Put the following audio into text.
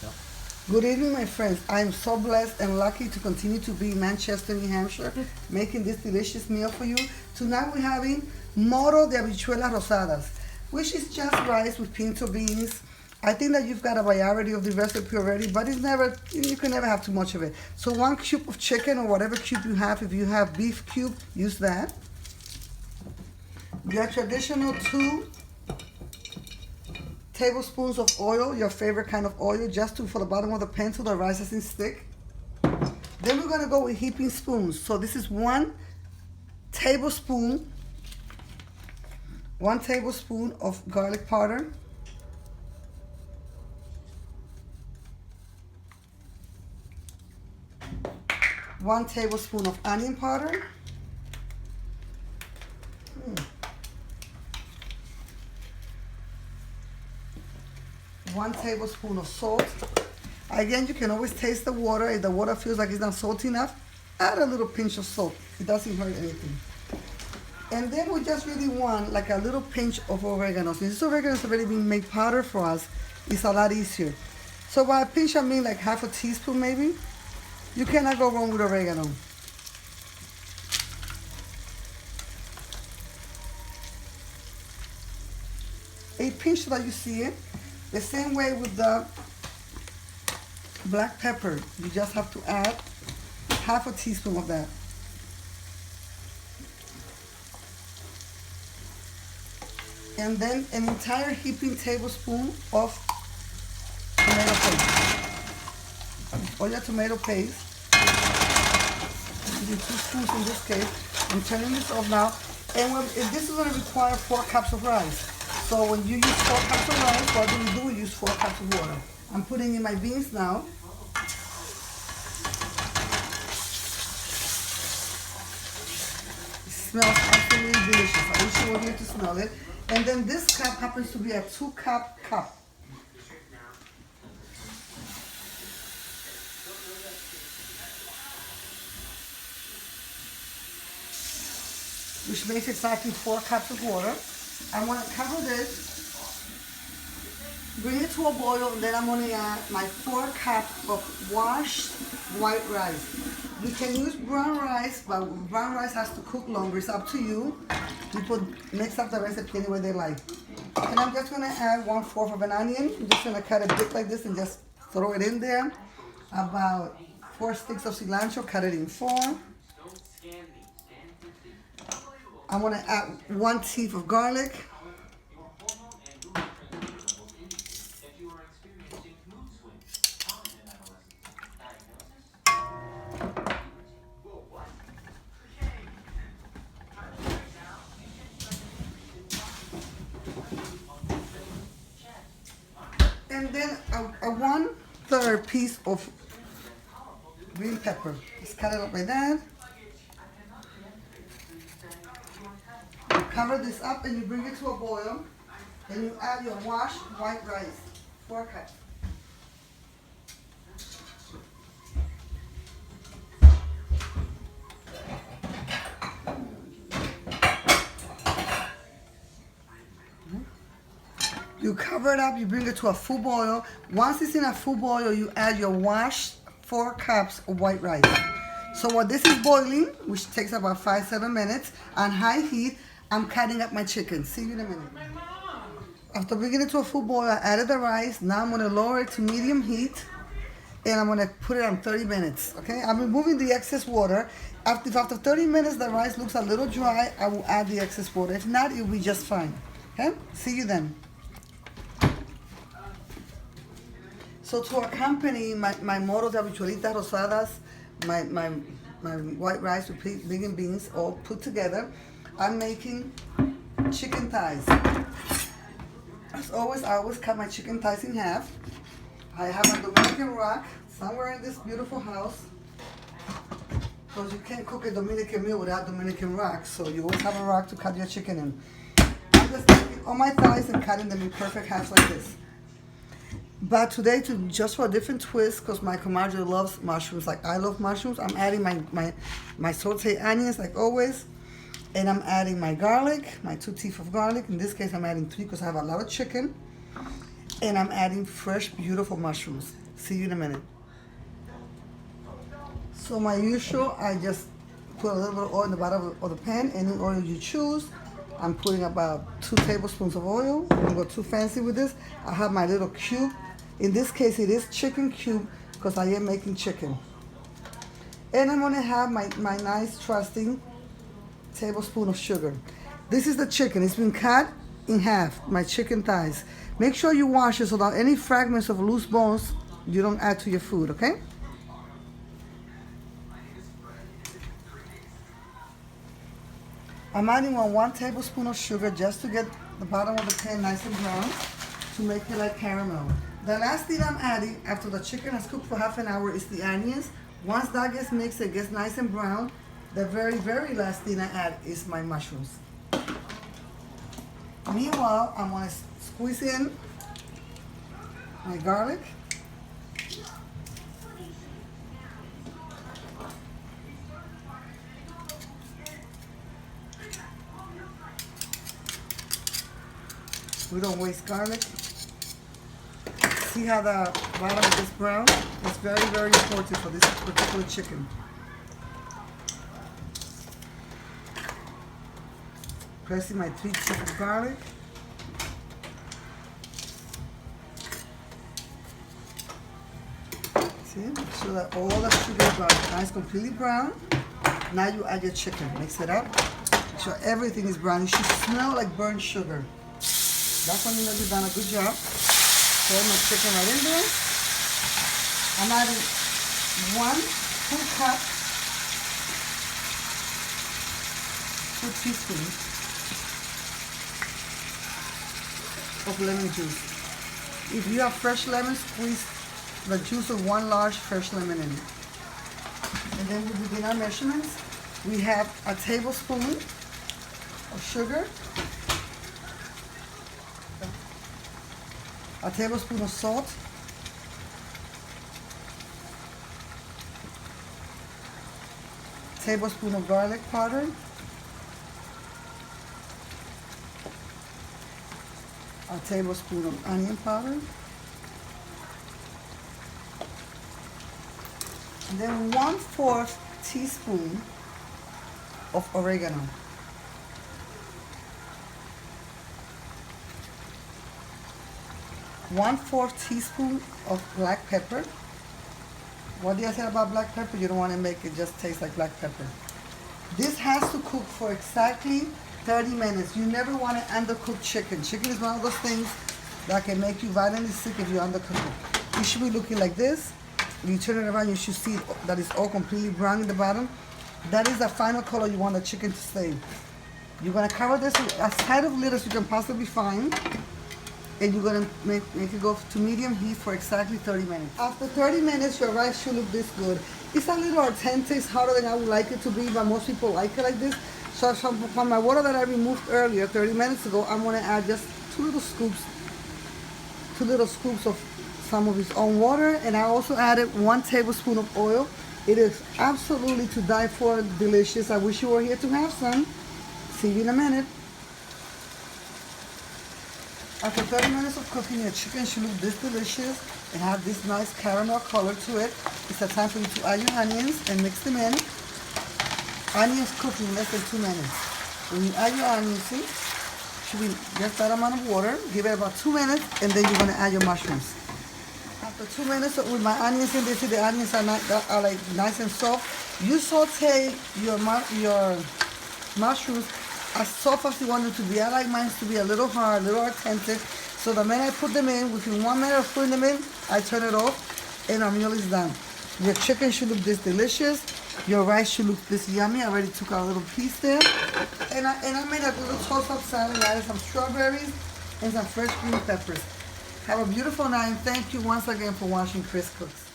Yep. Good evening, my friends. I am so blessed and lucky to continue to be in Manchester, New Hampshire, making this delicious meal for you. Tonight we're having moro de habichuelas rosadas, which is just rice with pinto beans. I think that you've got a variety of the recipe already, but you can never have too much of it. So 1 cube of chicken or whatever cube you have. If you have beef cube, use that. Your traditional 2 tablespoons of oil, your favorite kind of oil, just for the bottom of the pan so the rice doesn't stick. Then we're gonna go with heaping spoons. So this is 1 tablespoon of garlic powder. 1 tablespoon of onion powder. 1 tablespoon of salt. Again, you can always taste the water. If the water feels like it's not salty enough, add a little pinch of salt. It doesn't hurt anything. And then we just really want like a little pinch of oregano. Since this oregano has already been made powder for us, it's a lot easier. So by a pinch, I mean like half a teaspoon maybe. You cannot go wrong with oregano. A pinch so that you see it. The same way with the black pepper. You just have to add half a teaspoon of that. And then an entire heaping tablespoon of tomato paste. All your tomato paste. Using 2 spoons in this case. I'm turning this off now. And this is going to require 4 cups of rice. So when you use 4 cups of rice, what do? We use 4 cups of water. I'm putting in my beans now. It smells absolutely delicious. I wish you were here to smell it. And then this cup happens to be a 2-cup cup. Which makes exactly 4 cups of water. I want to cover this, bring it to a boil, and then I'm going to add my 4 cups of washed white rice. You can use brown rice, but brown rice has to cook longer. It's up to you. People mix up the recipe any way they like. And I'm just going to add 1/4 of an onion. I'm just going to cut a bit like this and just throw it in there. About 4 sticks of cilantro, cut it in 4. I'm going to add 1 teeth of garlic. And then a 1/3 piece of green pepper. Just cut it up like that. Cover this up and you bring it to a boil. And you add your washed white rice. 4 cups. You cover it up, you bring it to a full boil. Once it's in a full boil, you add your washed 4 cups of white rice. So while this is boiling, which takes about 5-7 minutes, on high heat, I'm cutting up my chicken. See you in a minute. After bringing it to a full boil, I added the rice. Now I'm going to lower it to medium heat. And I'm going to put it on 30 minutes. Okay? I'm removing the excess water. After 30 minutes the rice looks a little dry, I will add the excess water. If not, it will be just fine. Okay? See you then. So to accompany my moro de habichuelitas rosadas, my white rice with vegan beans all put together, I'm making chicken thighs. As always, I always cut my chicken thighs in half. I have a Dominican rock somewhere in this beautiful house, because you can't cook a Dominican meal without Dominican rock, so you always have a rock to cut your chicken in. I'm just taking all my thighs and cutting them in perfect halves like this. But today, just for a different twist, because my comadre loves mushrooms like I love mushrooms, I'm adding my sauteed onions like always. And I'm adding my garlic, my 2 teeth of garlic. In this case, I'm adding 3 because I have a lot of chicken. And I'm adding fresh, beautiful mushrooms. See you in a minute. So my usual, I just put a little bit of oil in the bottom of the pan, any oil you choose. I'm putting about 2 tablespoons of oil. I'm gonna go too fancy with this. I have my little cube. In this case, it is chicken cube because I am making chicken. And I'm gonna have my nice trusting tablespoon of sugar. This is the chicken. It's been cut in half, my chicken thighs. Make sure you wash it so that any fragments of loose bones you don't add to your food, okay? I'm adding 1 tablespoon of sugar just to get the bottom of the pan nice and brown to make it like caramel. The last thing I'm adding after the chicken has cooked for half an hour is the onions. Once that gets mixed, it gets nice and brown. The very, very last thing I add is my mushrooms. Meanwhile, I'm gonna squeeze in my garlic. We don't waste garlic. See how the bottom is brown? It's very, very important for this particular chicken. Pressing my 3 chips of garlic. See, make sure that all the sugar is brown. Now it's completely brown. Now you add your chicken. Mix it up. Make sure everything is brown. It should smell like burnt sugar. That's when you know you've done a good job. Throw my chicken right in there. I'm adding 1 full cup, 2 teaspoons of lemon juice. If you have fresh lemon, squeeze the juice of 1 large fresh lemon in it. And then we begin our measurements. We have a tablespoon of sugar, a tablespoon of salt, tablespoon of garlic powder, a tablespoon of onion powder, and then 1/4 teaspoon of oregano. One-fourth teaspoon of black pepper. What did I say about black pepper? You don't want to make it just taste like black pepper. This has to cook for exactly 30 minutes. You never want to undercook chicken. Chicken is one of those things that can make you violently sick if you undercook it. It should be looking like this. When you turn it around, you should see that it's all completely brown in the bottom. That is the final color you want the chicken to stay. You're going to cover this with as tight of lid as you can possibly find. And you're gonna make it go to medium heat for exactly 30 minutes. After 30 minutes, your rice should look this good. It's a little al dente, it's harder than I would like it to be, but most people like it like this. So from my water that I removed earlier, 30 minutes ago, I'm gonna add just 2 little scoops of some of its own water, and I also added 1 tablespoon of oil. It is absolutely to die for delicious. I wish you were here to have some. See you in a minute. After 30 minutes of cooking, your chicken should look this delicious and have this nice caramel color to it. It's a time for you to add your onions and mix them in. Onions cook in less than 2 minutes. When you add your onions, see, should be just that amount of water. Give it about 2 minutes, and then you're gonna add your mushrooms. After 2 minutes with my onions in there, see the onions are like nice and soft. You saute your mushrooms as soft as you want them to be. I like mine to be a little hard, a little al dente. So the minute I put them in, within 1 minute of putting them in, I turn it off and our meal is done. Your chicken should look this delicious. Your rice should look this yummy. I already took out a little piece there. And I made a little toast-up salad. I added some strawberries and some fresh green peppers. Have a beautiful night, and thank you once again for watching Chris Cooks.